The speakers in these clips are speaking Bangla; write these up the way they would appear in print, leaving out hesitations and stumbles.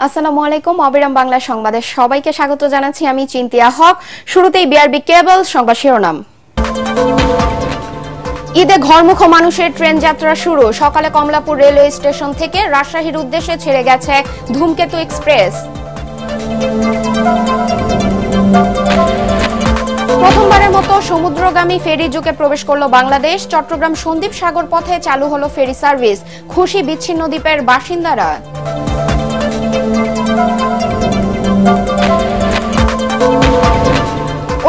আসসালামু আলাইকুম, অবিরাম বাংলা সংবাদে সবাইকে স্বাগত জানাচ্ছি। আমি চিন্তিয়া হক। শুরুতেই বিআরবি কেবল সংবাদ শিরোনাম। ঈদে ঘরমুখ মানুষের ট্রেন যাত্রা শুরু। সকালে কমলাপুর রেলওয়ে স্টেশন থেকে রাজশাহীর উদ্দেশ্যে ছেড়ে গেছে ধূমকেতু এক্সপ্রেস। প্রথমবারের মতো সমুদ্রগামী ফেরি যুগে প্রবেশ করল বাংলাদেশ। চট্টগ্রাম সন্দ্বীপ সাগর পথে চালু হলো ফেরি সার্ভিস। খুশি বিচ্ছিন্ন দ্বীপের বাসিন্দারা।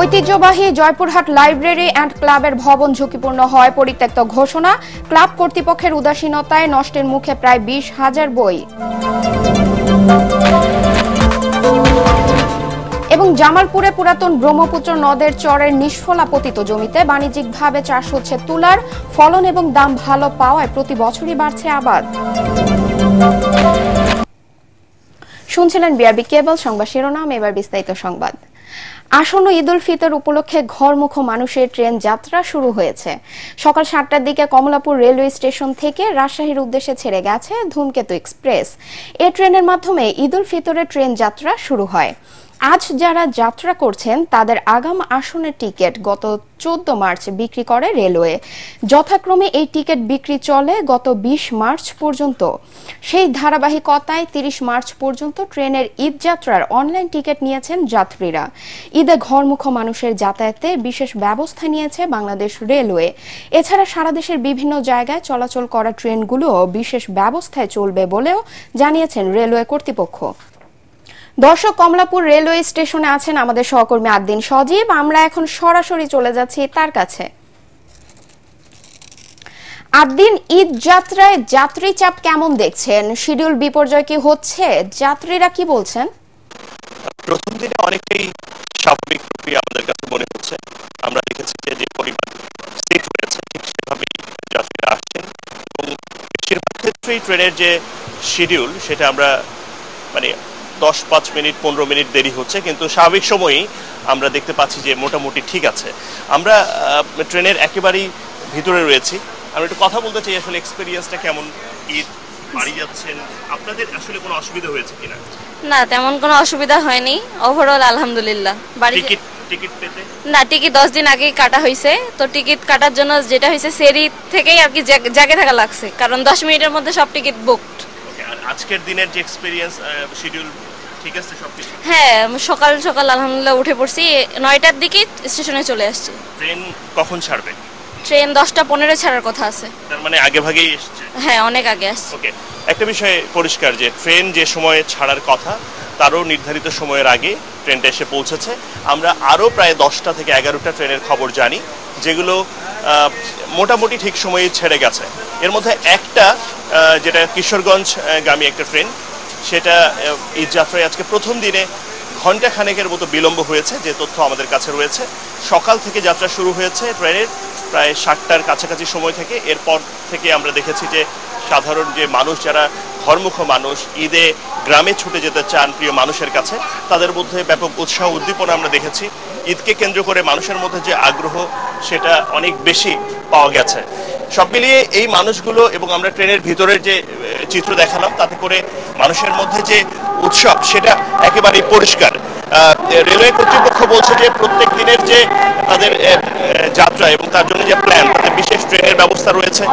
ঐতিহ্যবাহী জয়পুরহাট লাইব্রেরি অ্যান্ড ক্লাবের ভবন ঝুঁকিপূর্ণ হয় পরিত্যক্ত ঘোষণা। ক্লাব কর্তৃপক্ষের উদাসীনতায় নষ্টের মুখে প্রায় 20,000 বই। এবং জামালপুরে পুরাতন ব্রহ্মপুত্র নদের চরের নিষ্ফলা পতিত জমিতে বাণিজ্যিকভাবে চাষ হচ্ছে তুলার। ফলন এবং দাম ভালো পাওয়ায় প্রতি বছরই বাড়ছে আবাদ। শুনছিলেন বিআরবি কেবল সংবাদ শিরোনাম, এবার বিস্তারিত সংবাদ। আসন্ন ঈদ উল ফিতর উপলক্ষে ঘরমুখ মানুষের ট্রেন যাত্রা শুরু হয়েছে। সকাল 7টার দিকে কমলাপুর রেলওয়ে স্টেশন থেকে রাজশাহীর উদ্দেশ্যে ছেড়ে গেছে ধূমকেতু এক্সপ্রেস। এ ট্রেনের মাধ্যমে ঈদ উল ফিতরের ট্রেন যাত্রা শুরু হয়। আজ যারা যাত্রা করছেন তাদের আগাম আসনের টিকিট গত 14 মার্চ বিক্রি করে রেলওয়ে। যথাক্রমে এই টিকিট বিক্রি চলে গত 20 মার্চ পর্যন্ত। সেই ধারাবাহিকতায় 30 মার্চ পর্যন্ত ট্রেনের ঈদ যাত্রার অনলাইন টিকিট নিয়েছেন যাত্রীরা। ঈদে ঘরমুখ মানুষের যাতায়াতে বিশেষ ব্যবস্থা নিয়েছে বাংলাদেশ রেলওয়ে। এছাড়া সারা দেশের বিভিন্ন জায়গায় চলাচল করা ট্রেনগুলো বিশেষ ব্যবস্থায় চলবে বলেও জানিয়েছেন রেলওয়ে কর্তৃপক্ষ। দর্শক, কমলাপুর রেলওয়ে স্টেশনে আছেন আমাদের সহকর্মী আদ্দিন সজীব। আমরা এখন সরাসরি চলে যাচ্ছি তার কাছে। আদ্দিন, ঈদ যাত্রায় যাত্রী চাপ কেমন দেখছেন? শিডিউল বিপর্যয় কি হচ্ছে? যাত্রীরা কি বলছেন? প্রথম দিনে অনেকটাই স্বাভাবিক প্রক্রিয়া আমাদের কাছে মনে হচ্ছে। আমরা দেখেছি যে পরিমাণ সিট রয়েছে ঠিক সেভাবেই যাত্রীরা আসছেন এবং বেশিরভাগ ক্ষেত্রেই ট্রেনের যে শিডিউল সেটা আমরা 10-5 মিনিট 15 মিনিট দেরি হচ্ছে, কিন্তু স্বাভাবিক সময়ই আমরা দেখতে পাচ্ছি যে মোটামুটি ঠিক আছে। আমরা ট্রেনের একেবারেই ভিতরে রয়েছি। আমরা একটু কথা বলতে চাই, আসলে এক্সপেরিয়েন্সটা কেমন? ঈদ বাড়ি যাচ্ছেন, আপনাদের আসলে কোনো অসুবিধা হয়েছে কিনা? না, তেমন কোনো অসুবিধা হয়নি। ওভারঅল আলহামদুলিল্লাহ। টিকিট পেতে না, টিকিট 10 দিন আগেই কাটা হয়েছে। তো টিকিট কাটার জন্য যেটা হয়েছে সেরি থেকেই আর কি জাগে থাকা লাগছে, কারণ 10 মিনিটের মধ্যে সব টিকিট বুকড। আর আজকের দিনের যে এক্সপেরিয়েন্স, শিডিউল ঠিক আছে সবকিছু? হ্যাঁ, সকাল সকাল আলহামদুলিল্লাহ উঠে পড়ছি। 9টার দিকে স্টেশনে চলে আসছি। ট্রেন কখন ছাড়বে? ট্রেন 10টা 15 ছাড়ার কথা আছে। তার মানে আগে ভাগেই এসেছে? হ্যাঁ, অনেক আগে আসছে। ওকে, একটা বিষয় পরিষ্কার যে ট্রেন যে সময়ে ছাড়ার কথা তারও নির্ধারিত সময়ের আগে ট্রেনটা এসে পৌঁছেছে। আমরা আরও প্রায় 10টা থেকে 11টা ট্রেনের খবর জানি যেগুলো মোটামুটি ঠিক সময়ে ছেড়ে গেছে। এর মধ্যে একটা যেটা কিশোরগঞ্জ গামী একটা ট্রেন, সেটা ঈদ যাত্রায় আজকে প্রথম দিনে ঘণ্টা খানেকের মতো বিলম্ব হয়েছে, যে তথ্য আমাদের কাছে রয়েছে। সকাল থেকে যাত্রা শুরু হয়েছে ট্রেনের প্রায় 7টার কাছাকাছি সময় থেকে। এরপর থেকে আমরা দেখেছি যে সাধারণ যে মানুষ, যারা ঘরমুখ মানুষ, ঈদে গ্রামে ছুটে যেতে চান প্রিয় মানুষের কাছে, তাদের মধ্যে ব্যাপক উৎসাহ উদ্দীপনা আমরা দেখেছি। ঈদকে কেন্দ্র করে মানুষের মধ্যে যে আগ্রহ সেটা অনেক বেশি পাওয়া গেছে। সব মিলিয়ে এই মানুষগুলো এবং আমরা ট্রেনের ভিতরের যে চিত্র দেখালাম, তাতে করে মানুষের মধ্যে যে উৎসব সেটা একেবারেই পরিষ্কার। রেলওয়ে কর্তৃপক্ষ বলছে যে প্রত্যেক দিনের যে তাদের যাত্রা এবং তার জন্য যে প্ল্যান, তাতে বিশেষ ট্রেনের ব্যবস্থা রয়েছে।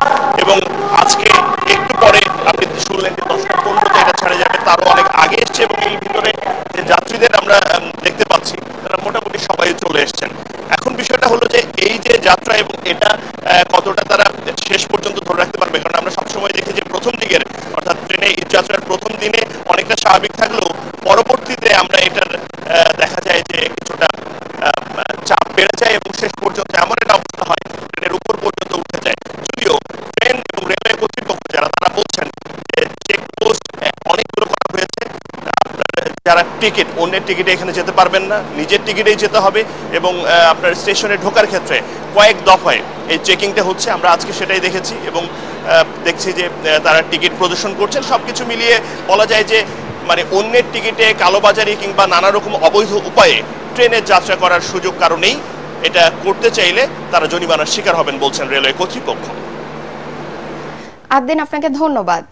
এবং আজকে একটু পরে আপনি শুনলেন যে 10টা 15তে এটা ছেড়ে যাবে, তারও অনেক আগে এসছে। এবং এই ভিতরে যে যাত্রীদের আমরা দেখতে পাচ্ছি তারা মোটামুটি সবাই চলে এসছেন। এখন বিষয়টা হলো যে এই যে যাত্রা এবং এটা কতটা তারা শেষ পর্যন্ত ধরে রাখতে পারবে। কারণ আমরা সবসময় দেখি যে প্রথম দিকের, অর্থাৎ ট্রেনে ঈদ যাত্রার প্রথম দিনে অনেকটা স্বাভাবিক থাকলেও পরবর্তীতে আমরা এটার দেখা যায় যে কিছুটা চাপ বেড়ে যায় এবং শেষ পর্যন্ত এমন একটা অবস্থা হয় ট্রেনের উপর পর্যন্ত উঠে যায়। যদিও ট্রেন এবং রেলওয়ে কর্তৃপক্ষ যারা, তারা বলছেন যে চেকপোস্ট অনেকগুলো করা হয়েছে। যারা টিকিট, অন্যের টিকিটে এখানে যেতে পারবেন না, নিজের টিকিটেই যেতে হবে। এবং আপনার স্টেশনে ঢোকার ক্ষেত্রে কয়েক দফায় এই চেকিংটা হচ্ছে। আমরা আজকে সেটাই দেখেছি এবং দেখছি যে তারা টিকিট প্রদর্শন করছেন। সবকিছু মিলিয়ে বলা যায় যে অন্যের টিকিটে কালোবাজারি কিংবা নানা রকম অবৈধ উপায়ে ট্রেনের যাত্রা করার সুযোগ কারণেই এটা করতে চাইলে তারা জরিমানার শিকার হবেন বলছেন রেলওয়ে কর্তৃপক্ষ। আদ্দিন, আপনাকে ধন্যবাদ।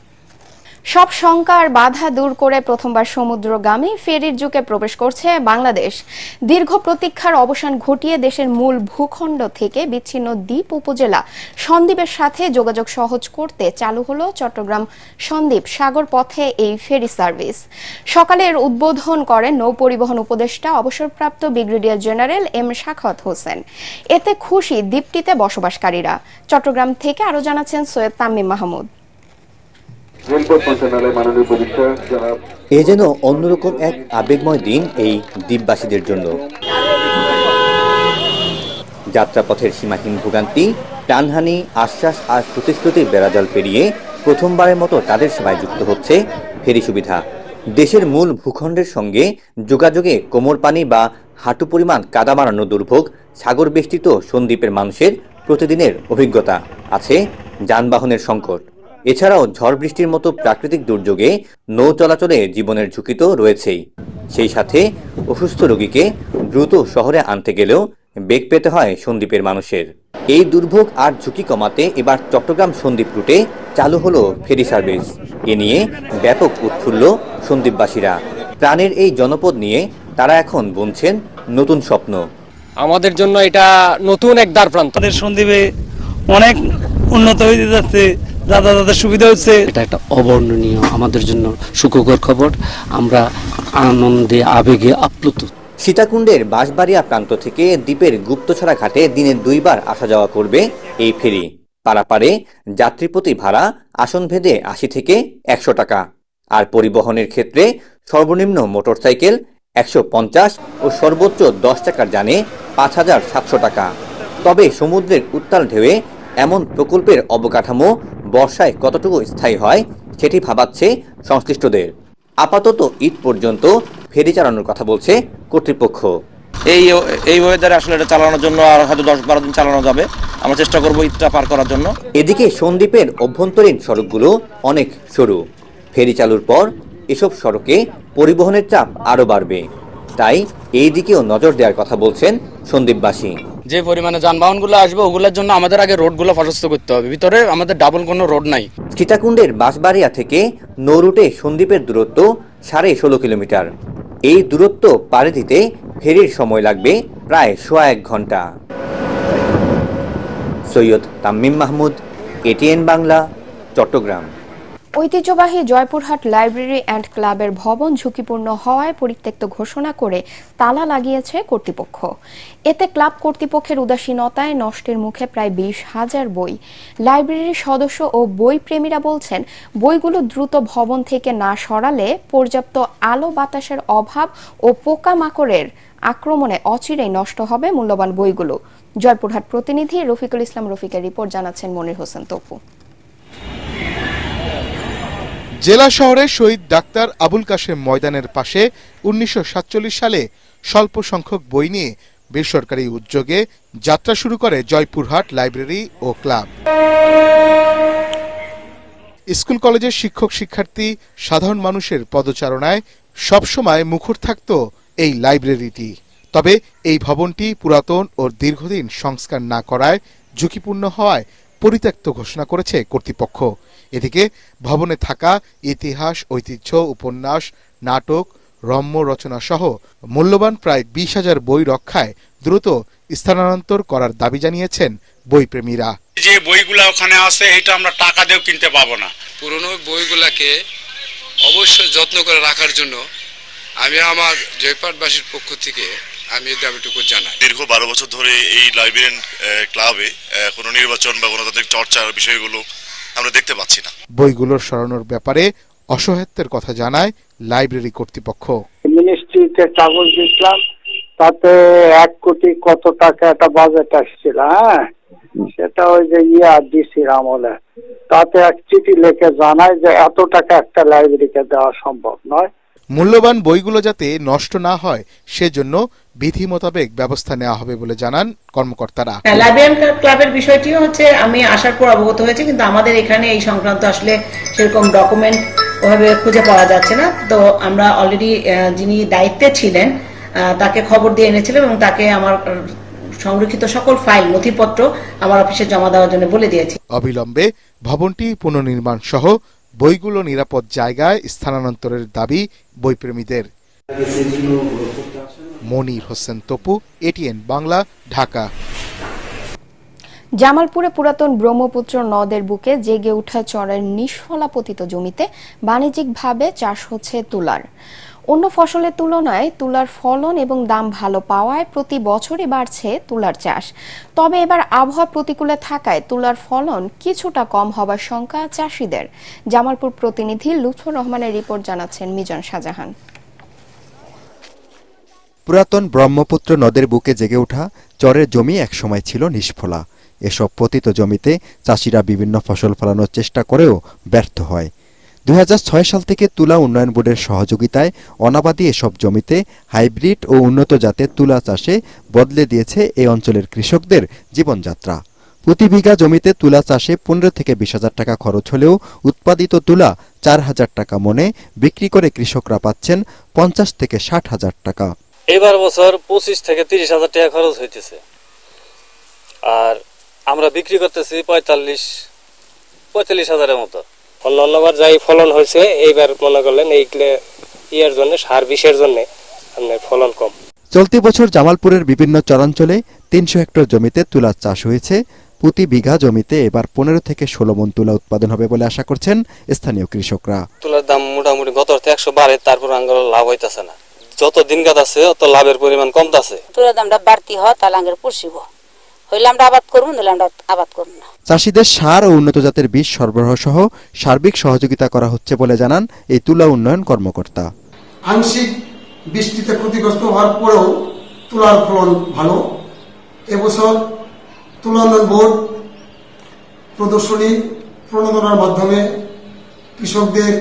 সব শঙ্কা আর বাধা দূর করে প্রথমবার সমুদ্রগামী ফেরির যুগে প্রবেশ করছে বাংলাদেশ। দীর্ঘ প্রতীক্ষার অবসান ঘটিয়ে দেশের মূল ভূখণ্ড থেকে বিচ্ছিন্ন দ্বীপ উপজেলা সন্দ্বীপের সাথে যোগাযোগ সহজ করতে চালু হলো চট্টগ্রাম সন্দ্বীপ সাগর পথে এই ফেরি সার্ভিস। সকালের উদ্বোধন করেন নৌ পরিবহন উপদেষ্টা অবসরপ্রাপ্ত brigadier general M Shakhawat Hossain. এতে খুশি দ্বীপটিতে বসবাসকারীরা। চট্টগ্রাম থেকে আরো জানাচ্ছেন সৈয়দ তামিম মাহমুদ। এ যেন অন্যরকম এক আবেগময় দিন এই দ্বীপবাসীদের জন্য। যাত্রাপথের সীমাহীন ভোগান্তি, টানহানি, আশ্বাস আর প্রতিশ্রুতির বেড়াজাল পেরিয়ে প্রথমবারের মতো তাদের সেবায় যুক্ত হচ্ছে ফেরি সুবিধা। দেশের মূল ভূখণ্ডের সঙ্গে যোগাযোগে কোমর পানি বা হাঁটু পরিমাণ কাদা মারানো দুর্ভোগ সাগর বেষ্টিত সন্দ্বীপের মানুষের প্রতিদিনের অভিজ্ঞতা। আছে যানবাহনের সংকট, এছাড়াও ঝড় বৃষ্টির মতো প্রাকৃতিক দুর্যোগে নৌ চলাচলে জীবনের ঝুঁকি তো রয়েছেই। সেই সাথে অসুস্থ রোগীকে দ্রুত শহরে আনতে গেলেও বেগ পেতে হয় সন্দ্বীপের মানুষের। এই দুর্ভোগ আর ঝুঁকি কমাতে এবার চট্টগ্রাম সন্দ্বীপ রুটে চালু হলো ফেরি সার্ভিস। এ নিয়ে ব্যাপক উৎফুল্ল সন্দ্বীপবাসীরা। প্রাণের এই জনপদ নিয়ে তারা এখন বুনছেন নতুন স্বপ্ন। আমাদের জন্য এটা নতুন এক দ্বারপ্রান্ত। সন্দ্বীপে অনেক উন্নত হয়ে যাচ্ছে, যাতায়াতের সুবিধা হচ্ছে। এটা একটা অবর্ণনীয় আমাদের জন্য সুখকর খবর। আমরা আনন্দে আবেগে আপ্লুত। সীতাকুণ্ডের বাঁশবাড়িয়া প্রান্ত থেকে দ্বীপের গুপ্তছড়া ঘাটে দিনে 2 বার আসা যাওয়া করবে এই ফেরি। পারাপারে যাত্রীপ্রতি ভাড়া আসনভেদে 80 থেকে 100 টাকা। আর পরিবহনের ক্ষেত্রে সর্বনিম্ন মোটরসাইকেল 150 ও সর্বোচ্চ 10 টাকার যানে 5700 টাকা। তবে সমুদ্রের উত্তাল ঢেউয়ে এমন প্রকল্পের অবকাঠামো বর্ষায় কতটুকু স্থায়ী হয় সেটি ভাবাচ্ছে সংশ্লিষ্টদের। আপাতত ঈদ পর্যন্ত ফেরি চালানোর কথা বলছে কর্তৃপক্ষ। এই ওয়েদারে আসলে এটা চালানোর জন্য আর হয়তো 10-12 দিন চালানো যাবে। আমরা চেষ্টা করব ঈদটা পার করার জন্য। এদিকে সন্দ্বীপের অভ্যন্তরীণ সড়কগুলো অনেক সরু। ফেরি চালুর পর এসব সড়কে পরিবহনের চাপ আরও বাড়বে। তাই এই দিকেও নজর দেওয়ার কথা বলছেন সন্দ্বীপবাসী। যে পরিমাণে যানবাহনগুলো আসবে ওগুলোর জন্য আমাদের আগে রোডগুলো প্রশস্ত করতে হবে। ভিতরে আমাদের ডাবল কোনো রোড নাই। সীতাকুণ্ডের বাঁশবাড়িয়া থেকে নৌ রুটে সন্দ্বীপের দূরত্ব 16.5 কিলোমিটার। এই দূরত্ব পাড়ি দিতে ফেরির সময় লাগবে প্রায় 1.5 ঘন্টা। সৈয়দ তামিম মাহমুদ, এটিএন বাংলা, চট্টগ্রাম। ঐতিহ্যবাহী জয়পুরহাট লাইব্রেরি অ্যান্ড ক্লাবের ভবন ঝুঁকিপূর্ণ হওয়ায় পরিত্যক্ত ঘোষণা করে তালা লাগিয়েছে কর্তৃপক্ষ। এতে ক্লাব কর্তৃপক্ষের উদাসীনতায় নষ্টের মুখে প্রায় 20,000 বই। লাইব্রেরির সদস্য ও বই প্রেমীরা বলছেন, বইগুলো দ্রুত ভবন থেকে না সরালে পর্যাপ্ত আলো বাতাসের অভাব ও পোকামাকড়ের আক্রমণে অচিরেই নষ্ট হবে মূল্যবান বইগুলো। জয়পুরহাট প্রতিনিধি রফিকুল ইসলাম রফিকের রিপোর্ট, জানাচ্ছেন মনির হোসেন তপু। জেলা শহরের শহীদ ডাক্তার আবুল কাশেম ময়দানের পাশে 1947 সালে স্বল্প সংখ্যক বই নিয়ে বেসরকারি উদ্যোগে যাত্রা শুরু করে জয়পুরহাট লাইব্রেরি ও ক্লাব। স্কুল কলেজের শিক্ষক শিক্ষার্থী সাধারণ মানুষের পদচারণায় সবসময় মুখর থাকত এই লাইব্রেরিটি। তবে এই ভবনটি পুরাতন ও দীর্ঘদিন সংস্কার না করায় ঝুঁকিপূর্ণ হওয়ায় পরিত্যক্ত ঘোষণা করেছে কর্তৃপক্ষ। এদিকে ভবনে থাকা ইতিহাস, ঐতিহ্য, উপন্যাস, নাটক, রম্য রচনা সহ মূল্যবান প্রায় 20,000 বই রক্ষায় দ্রুত স্থানান্তর করার দাবি জানিয়েছেন বইপ্রেমীরা। যে বইগুলা ওখানে আছে এটা আমরা টাকা দিয়েও কিনতে পাবো না। পুরনো বইগুলাকে অবশ্যই যত্ন করে রাখার জন্য আমি আমার জয়পুরহাটবাসীর পক্ষ থেকে আমি এই দাবিটুকু জানাই। দীর্ঘ 12 বছর ধরে এই লাইব্রেরি ক্লাবে কোনো নির্বাচন বা গণতান্ত্রিক চর্চার বিষয়গুলো আমরা দেখতে পাচ্ছি না। বইগুলোর সরানোর ব্যাপারে অসহায়ত্বের কথা জানায় লাইব্রেরি কর্তৃপক্ষ। মিনিস্ট্রিতে কাগজ দিলাম, তাতে 1 কোটি কত টাকা একটা বাজেট আসছিল। সেটা ওই যে ডিসির আমলে, তাতে এক চিঠি লিখে জানায় যে এত টাকা একটা লাইব্রেরিকে দেওয়া সম্ভব নয়। মূল্যবান বইগুলো যাতে নষ্ট না হয় সেজন্য বিধি মোতাবেক ব্যবস্থা নেওয়া হবে বলে জানান কর্মকর্তারা। লাইব্রেরিয়ান ক্লাবের বিষয়টিও হচ্ছে আমি আসার পর অবগত হয়েছে, কিন্তু আমাদের এখানে এই সংক্রান্ত আসলে সেরকম ডকুমেন্ট ওভাবে খুঁজে পাওয়া যাচ্ছে না। তো আমরা অলরেডি যিনি দায়িত্বে ছিলেন তাকে খবর দিয়ে এনেছিলাম এবং তাকে আমার সংরক্ষিত সকল ফাইল নথিপত্র আমার অফিসে জমা দেওয়ার জন্য বলে দিয়েছি। অবিলম্বে ভবনটি পুনর্নির্মাণ সহ বইগুলো নিরাপদ জায়গায় স্থানান্তরের দাবি বইপ্রেমীদের। মনির হোসেন তপু, এটিএন বাংলা, ঢাকা। জামালপুরে পুরাতন ব্রহ্মপুত্র নদের বুকে জেগে ওঠা চরের নিষ্ফলা পতিত জমিতে বাণিজ্যিকভাবে চাষ হচ্ছে তুলার। অন্য ফসলের তুলনায় তুলার ফলন এবং দাম ভালো পাওয়ায় প্রতি বছরই বাড়ছে তুলার চাষ। তবে এবার আবহাওয়া প্রতিকূলে থাকায় তুলার ফলন কিছুটা কম হবার শঙ্কা চাষিদের। জামালপুর প্রতিনিধি লুৎফর রহমানের রিপোর্ট জানাচ্ছেন মিজান শাহজাহান। পুরাতন ব্রহ্মপুত্র নদের বুকে জেগে ওঠা চরের জমি একসময় ছিল নিষ্ফলা। এসব পতিত জমিতে চাষিরা বিভিন্ন ফসল ফলানোর চেষ্টা করেও ব্যর্থ হয়। 2006 সাল থেকে তুলা উন্নয়ন বোর্ডের সহযোগিতায় অনাবাদী এসব জমিতে হাইব্রিড ও উন্নত জাতের তুলা চাষে বদলে দিয়েছে এই অঞ্চলের কৃষকদের জীবনযাত্রা। প্রতি বিঘা জমিতে তুলা চাষে 15 থেকে 20 হাজার টাকা খরচ হলেও উৎপাদিত তুলা 4 হাজার টাকা মনে বিক্রি করে কৃষকরা পাচ্ছেন 50 থেকে 60 হাজার টাকা। এবার বছর 25 থেকে 30 হাজার টাকা খরচ হইতেছে, আর আমরা বিক্রি করতেছি 45 হাজারের মতো। অন্যবার যাই ফলন হয়েছে, এইবার মনে করলেন এইগুলো ইয়ার জন্য সার বিষের জন্য আপনার ফলন কম। চলতি বছর জামালপুরের বিভিন্ন চরাঞ্চলে 300 হেক্টর জমিতে তুলা চাষ হয়েছে। প্রতি বিঘা জমিতে এবার 15 থেকে 16 মণ তুলা উৎপাদন হবে বলে আশা করছেন স্থানীয় কৃষকরা। তুলার দাম মোটামুটি গত 100 বাড়ে, তারপর আঙ্গুর লাভ হইতাছে না। যত দিন কাটাচ্ছে তত লাভের পরিমাণ কমতাছে। তুলার দামটা বাড়তি হয় তাহলে আঙ্গুর পুষিব, হইলে আমরা আবাদ করব, নইলে আমরা আবাদ করব না। চাষিদের সার ও উন্নত জাতের বীজ সরবরাহ সহ সার্বিক সহযোগিতা করা হচ্ছে বলে জানান এই তুলা উন্নয়ন কর্মকর্তা। আংশিক বৃষ্টিতে ক্ষতিগ্রস্ত হওয়ার পরেও তুলার ফলন ভালো। এবছর তুলা উন্নয়ন বোর্ড প্রদর্শনী প্রণোদনার মাধ্যমে কৃষকদের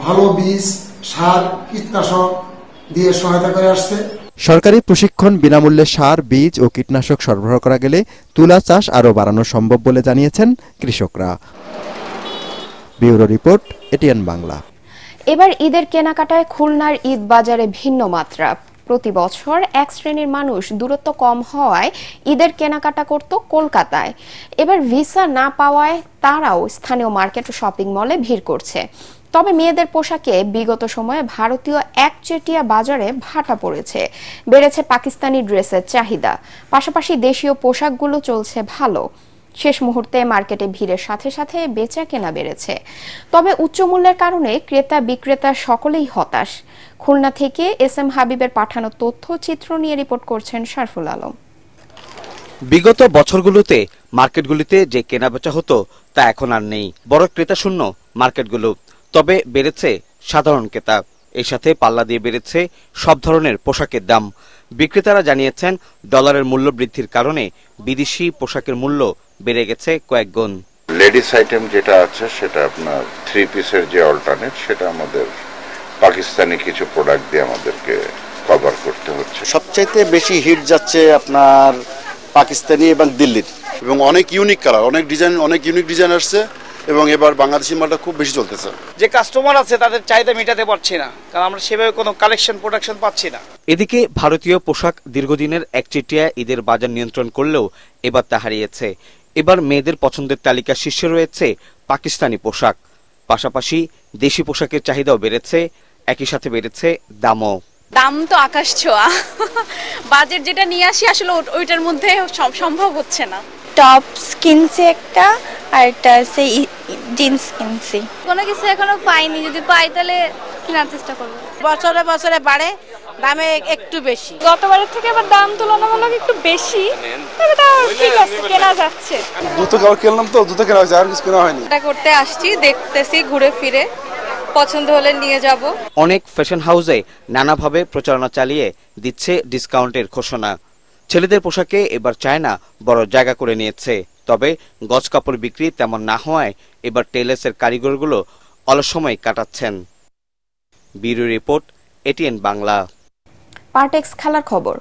ভালো বীজ, সার, কীটনাশক দিয়ে সহায়তা করে আসছে। সরকারি প্রশিক্ষণ, বিনামূল্যে সার, বীজ ও কীটনাশক সরবরাহ করা গেলে তুলা চাষ আরও বাড়ানো সম্ভব বলে জানিয়েছেন কৃষকরা। Bureau report, ATN Bangla. এবার ঈদের কেনাকাটায় খুলনার ঈদ বাজারে ভিন্ন মাত্রা। প্রতি বছর এক শ্রেণীর মানুষ দূরত্ব কম হওয়ায় ঈদের কেনাকাটা করত কলকাতায়। এবার ভিসা না পাওয়ায় তারাও স্থানীয় মার্কেট ও শপিং মলে ভিড় করছে। তবে মেয়েদের পোশাকে বিগত সময়ে ভারতীয় একচেটিয়া বাজারে ভাটা পড়েছে, বেড়েছে পাকিস্তানি ড্রেসের চাহিদা। পাশাপাশি দেশীয় পোশাকগুলো চলছে ভালো। শেষ মুহূর্তে মার্কেটে ভিড়ের সাথে সাথে বেচা কেনা বেড়েছে। তবে উচ্চ মূল্যের কারণে ক্রেতা বিক্রেতা সকলেই হতাশ। খুলনা থেকে এসএম হাবিবের পাঠানো তথ্যচিত্র নিয়ে রিপোর্ট করছেন শারফুল আলম। বিগত বছরগুলোতে মার্কেটগুলিতে যে কেনাবেচা হতো তা এখন আর নেই। বড় ক্রেতা শূন্য মার্কেটগুলো। তবে বেড়েছে সাধারণ ক্রেতা। এর সাথে পাল্লা দিয়ে বেড়েছে সব ধরনের পোশাকের দাম। বিক্রেতারা জানিয়েছেন ডলারের মূল্য বৃদ্ধির কারণে বিদেশি পোশাকের মূল্য বেড়ে গেছে কয়েক গুণ। লেডিস আইটেম যেটা আছে সেটা আপনার 3 পিসের যে অল্টারনেট, সেটা আমাদের পাকিস্তানি কিছু প্রোডাক্ট দিয়ে আমাদেরকে কভার করতে হচ্ছে। সবচাইতে বেশি হিট যাচ্ছে আপনার পাকিস্তানি এবং দিল্লির, এবং অনেক ইউনিক কালার, অনেক ইউনিক ডিজাইন আসছে, এবং এবার বাংলাদেশি মালটা খুব বেশি চলতেছে। যে কাস্টমার আছে তাদের চাহিদা মেটাতে পারছি না, কারণ আমরা সেভাবে কোনো কালেকশন প্রোডাকশন পাচ্ছি না। এদিকে ভারতীয় পোশাক দীর্ঘদিনের একচেটিয়া ঈদের বাজার নিয়ন্ত্রণ করলেও এবার তা হারিয়েছে। এবার মেয়েদের পছন্দের তালিকার শীর্ষে রয়েছে পাকিস্তানি পোশাক। পাশাপাশি দেশি পোশাকের চাহিদাও বেড়েছে, একই সাথে বেড়েছে দামও। দাম তো আকাশ ছোঁয়া। বাজেট যেটা নিয়ে আসি আসলে ওইটার মধ্যে সম্ভব হচ্ছে না। টপস কিনছি একটা, আর একটা আছে জিন্স কিনছি। কোনো কিছু এখনো পাইনি, যদি পাই তাহলে কেনার চেষ্টা করবো। বছরে বছরে বাড়ে, দামে একটু বেশি। গতবারের থেকে এবার দাম তুলনামূলক একটু বেশি, তবে তাও ঠিক আছে, কেনা যাচ্ছে। জুতো কাপড় কিনলাম তো, জুতো কেনা হয়েছে, আর কিছু কেনা হয়নি। এটা করতে আসছি, দেখতেছি ঘুরে ফিরে, পছন্দ হলে নিয়ে যাব। অনেক ফ্যাশন হাউসে নানাভাবে প্রচারণা চালিয়ে দিচ্ছে ডিসকাউন্টের ঘোষণা। ছেলেদের পোশাকে এবার চায়না বড় জায়গা করে নিয়েছে। তবে গজ কাপড় বিক্রি তেমন না হওয়ায় এবার টেইলার্সের কারিগরগুলো অলস সময় কাটাচ্ছেন। Bureau report, ATN Bangla. Partex খেলার খবর।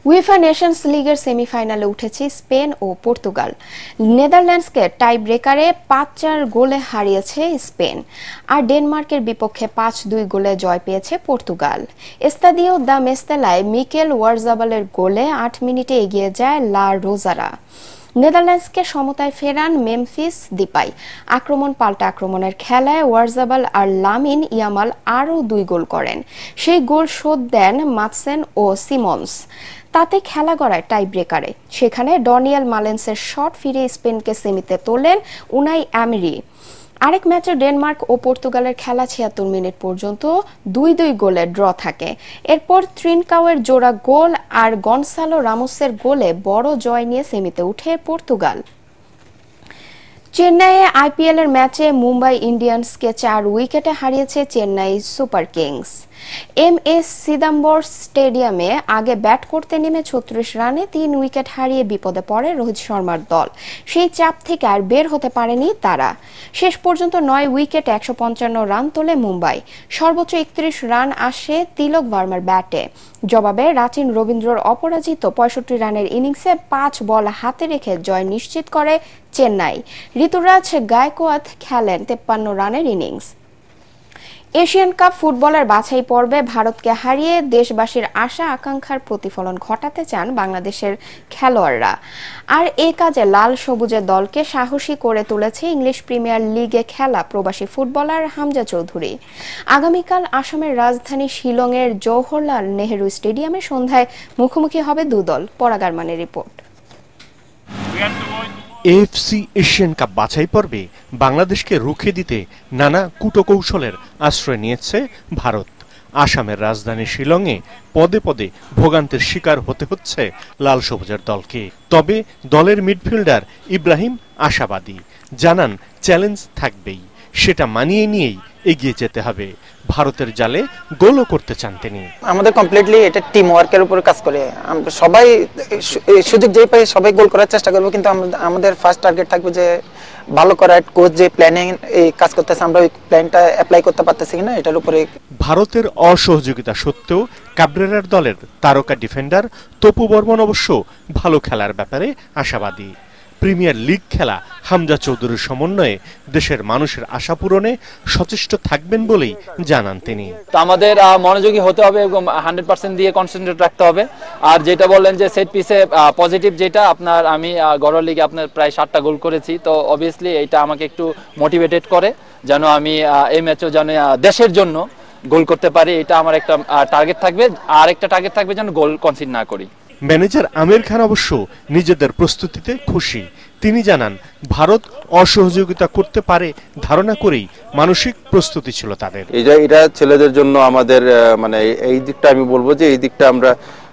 উয়েফা নেশনস লিগের সেমিফাইনালে উঠেছে স্পেন ও পর্তুগাল। নেদারল্যান্ডসকে টাই ব্রেকারে 5-4 গোলে হারিয়েছে স্পেন, আর ডেনমার্কের বিপক্ষে 5-2 গোলে জয় পেয়েছে পর্তুগাল। এস্তাদিও দা মেস্তেলায় মিকেল ওয়ারজাবালের গোলে 8 মিনিটে এগিয়ে যায় লা রোজারা। নেদারল্যান্ডসকে সমতায় ফেরান মেমফিস দিপাই। আক্রমণ পাল্টা আক্রমণের খেলায় ওয়ারজাবাল আর লামিন ইয়ামাল আরও 2 গোল করেন। সেই গোল শোধ দেন মাতসেন ও সিমন্স। তাতে খেলা গড়ায় টাই ব্রেকারে। সেখানে ডনিয়েল মালেন্সের শট ফিরিয়ে স্পেনকে সেমিতে তোলেন উনাই এমেরি। আরেক ম্যাচে ডেনমার্ক ও পর্তুগালের খেলা 76 মিনিট পর্যন্ত 2-2 গোলে ড্র থাকে। এরপর ত্রিনকাওয়ের জোড়া গোল আর গনসালো রামোসের গোলে বড় জয় নিয়ে সেমিতে উঠে পর্তুগাল। চেন্নাইয়ে আইপিএল এর ম্যাচে মুম্বাই ইন্ডিয়ান্সকে 4 উইকেটে হারিয়েছে চেন্নাই সুপার কিংস। এমএস সিদাম্বর স্টেডিয়ামে আগে ব্যাট করতে নেমে 36 রানে 3 উইকেট হারিয়ে বিপদে পড়ে রোহিত শর্মার দল। সেই চাপ থেকে আর বের হতে পারেনি তারা। শেষ পর্যন্ত 9 উইকেটে 155 রান তোলে মুম্বাই। সর্বোচ্চ 31 রান আসে তিলক ভার্মার ব্যাটে। জবাবে রাচিন রবীন্দ্রর অপরাজিত 65 রানের ইনিংসে 5 বল হাতে রেখে জয় নিশ্চিত করে চেন্নাই। ঋতুরাজ গায়কোয়াদ খেলেন 53 রানের ইনিংস। এশিয়ান কাপ ফুটবলের বাছাই পর্বে ভারতকে হারিয়ে দেশবাসীর আশা আকাঙ্ক্ষার প্রতিফলন ঘটাতে চান বাংলাদেশের খেলোয়াড়রা। আর এই কাজে লাল সবুজের দলকে সাহসী করে তুলেছে ইংলিশ প্রিমিয়ার লিগে খেলা প্রবাসী ফুটবলার হামজা চৌধুরী। আগামীকাল আসামের রাজধানী শিলংয়ের জওহরলাল নেহেরু স্টেডিয়ামে সন্ধ্যায় মুখোমুখি হবে 2 দল। পরাগারমানের রিপোর্ট। এএফসি এশিয়ান কাপ বাছাই পর্বে বাংলাদেশকে রুখে দিতে নানা কূটকৌশলের আশ্রয় নিয়েছে ভারত। আসামের রাজধানী শিলংয়ে পদে পদে ভোগান্তির শিকার হতে হচ্ছে লাল সবুজের দলকে। তবে দলের মিডফিল্ডার ইব্রাহিম আশাবাদী, জানান চ্যালেঞ্জ থাকবেই, সেটা মানিয়ে নিয়েই এগিয়ে যেতে হবে। ভারতের জালে গোলও করতে চান তিনি। আমাদের কমপ্লিটলি এটা টিম ওয়ার্কের উপর কাজ করে। আমরা সবাই সুযোগ যেই পাই সবাই গোল করার চেষ্টা করব, কিন্তু আমাদের ফার্স্ট টার্গেট থাকবে যে ভালো করার। কোচ যে প্ল্যানিং এই কাজ করতেছে আমরা ওই প্ল্যানটা অ্যাপ্লাই করতে পারতেছি কিনা এটার উপরে। ভারতের অসহযোগিতা সত্ত্বেও কাবরেরার দলের তারকা ডিফেন্ডার তপু বর্মন অবশ্য ভালো খেলার ব্যাপারে আশাবাদী। প্রিমিয়ার লিগ খেলা হামজা চৌধুরীর সমন্বয়ে দেশের মানুষের আশা পূরণে সচেষ্ট থাকবেন বলেই জানান তিনি। আমাদের মনোযোগী হতে হবে এবং 100% দিয়ে কনসেন্ট্রেট রাখতে হবে। আর যেটা বললেন যে সেট পিসে পজিটিভ, যেটা আপনার আমি ঘরোয়া লিগে আপনার প্রায় 7টা গোল করেছি, তো অবভিয়াসলি এটা আমাকে একটু মোটিভেটেড করে যেন আমি এই ম্যাচেও যেন দেশের জন্য গোল করতে পারি। এটা আমার একটা টার্গেট থাকবে। আর একটা টার্গেট থাকবে যেন গোল কনসিড না করি। ম্যানেজার আমির খান অবশ্য নিজেদের প্রস্তুতিতে খুশি। তিনি জানান ভারত অসহযোগিতা করতে পারে ধারণা করেই মানসিক প্রস্তুতি ছিল তাদের। এটা ছেলেদের জন্য আমাদের মানে এই দিকটা আমি বলবো যে এই দিকটা আমরা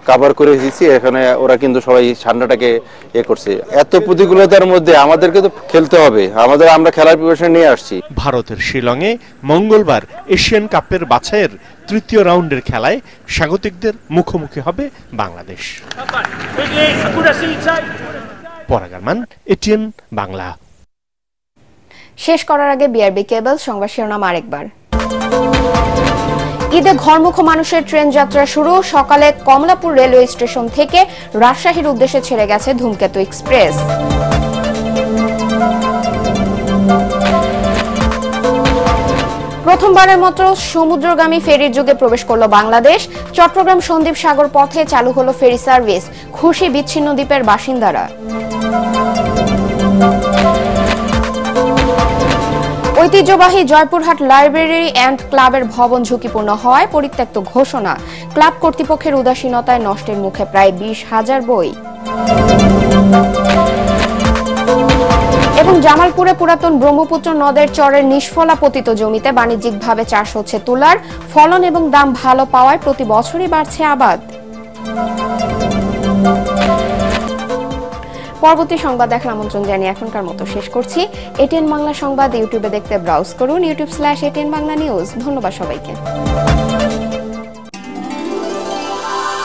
কভার করে এসেছি। এখানে ওরা কিন্তু সবাই ঠান্ডাটাকে করছে। এত প্রতিকূলতার মধ্যে আমাদেরকে তো খেলতে হবে, আমরা খেলার প্রিপারেশন নিয়ে আসছি। ভারতের শিলংয়ে মঙ্গলবার এশিয়ান কাপের বাছাইয়ের 3য় রাউন্ডের খেলায় স্বাগতিকদের মুখোমুখি হবে বাংলাদেশ। পরাগারমান, এটিএন বাংলা। শেষ করার আগে বিআরবি কেবল সংবাদ শিরোনাম আরেকবার। ঈদে ঘরমুখো মানুষের ট্রেন যাত্রা শুরু। সকালে কমলাপুর রেলওয়ে স্টেশন থেকে রাজশাহীর উদ্দেশ্যে ছেড়ে গেছে ধূমকেতু এক্সপ্রেস। প্রথমবারের মতো সমুদ্রগামী ফেরির যুগে প্রবেশ করল বাংলাদেশ। চট্টগ্রাম সন্দ্বীপ সাগর পথে চালু হলো ফেরি সার্ভিস। খুশি বিচ্ছিন্ন দ্বীপের বাসিন্দারা। ঐতিহ্যবাহী জয়পুরহাট লাইব্রেরি অ্যান্ড ক্লাবের ভবন ঝুঁকিপূর্ণ হওয়ায় পরিত্যক্ত ঘোষণা। ক্লাব কর্তৃপক্ষের উদাসীনতায় নষ্টের মুখে প্রায় 20,000 বই। এবং জামালপুরে পুরাতন ব্রহ্মপুত্র নদের চরের নিষ্ফলা পতিত জমিতে বাণিজ্যিকভাবে চাষ হচ্ছে তুলার। ফলন এবং দাম ভালো পাওয়ায় প্রতি বছরই বাড়ছে আবাদ। পরবর্তী সংবাদ দেখার আমন্ত্রণ জানিয়ে এখনকার মতো শেষ করছি। এটিএন বাংলা সংবাদ ইউটিউবে দেখতে ব্রাউজ করুন youtube/ATN Bangla News। ধন্যবাদ সবাইকে।